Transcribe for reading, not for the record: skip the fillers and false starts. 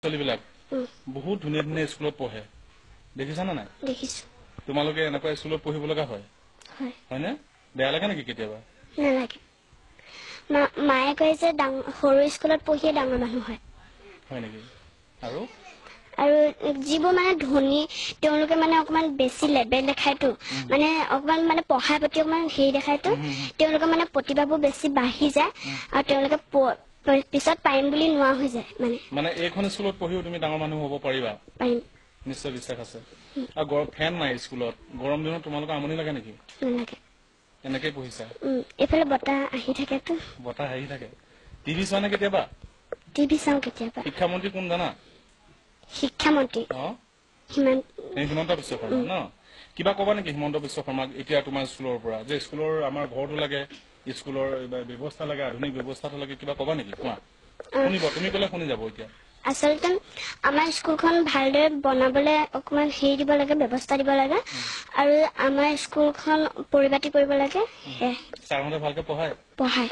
ছোৱালীবিলাক বহুত ধুনীয়া ধুনীয়া স্কুলত পঢ়ে দেখিছা না নাই দেখিছো তোমালোকে এনেকুৱা স্কুলত পঢ়িব লগা হয় হয়নে বেয়া লাগে নেকি কেতিয়াবা নালাগে মায়ে কয় যে সৰু স্কুলত পঢ়িয়ে ডাঙৰ মানুহ হয় নেকি আৰু যিবোৰ মানে ধনী তেওঁলোকে মানে অকমান বেছি লেবেল দেখায়তো মানে অকমান মানে পঢ়াৰ প্ৰতি অকমান হেৰি দেখায়তো তেওঁলোকে মানে প্ৰতিভাবোৰ বেছি বাঢ়ি যায় আৰু তেওঁলোকে পিছত পাৰিম বুলি নোৱা হৈ যায় মানে এইখন স্কুলত পঢ়িও তুমি ডাঙৰ মানুহ হ'ব পাৰিবা পাৰিম নিশ্চয় বিশ্বাস আছে আৰু ফেন নাই স্কুলত গৰম দিনত তোমালোকৰ আমনি লাগে নেকি নালাগে এনেকৈ পঢ়িছা এইফালে বতাহ আহি থাকেতো বতাহ আহি থাকে টিভি চোৱা নে কেতিয়াবা টিভি চাওঁ কেতিয়াবা শিক্ষামন্ত্ৰী কোন জানা শিক্ষামন্ত্ৰী হিমন্ত বিশ্ব শৰ্মা ন কিবা কবা নেকি হিমন্ত বিশ্ব শৰ্মাক এতিয়া তোমাৰ স্কুলৰ পৰা যে স্কুলৰ আমাৰ ঘৰটো লাগে স্কুলৰ ব্যৱস্থা লাগে আধুনিক ব্যৱস্থাটো লাগে কিবা কবা নেকি কোৱা শুনিব তুমি কলে শুনি যাব এতিয়া আচলতে আমাৰ স্কুলখন ভালদৰে বনাবলৈ অকমান হেৰি দিব লাগে ব্যৱস্থা দিব লাগে আৰু আমাৰ স্কুলখন পৰিপাটি কৰিব লাগে ছাৰহঁতে ভালকে পঢ়ায়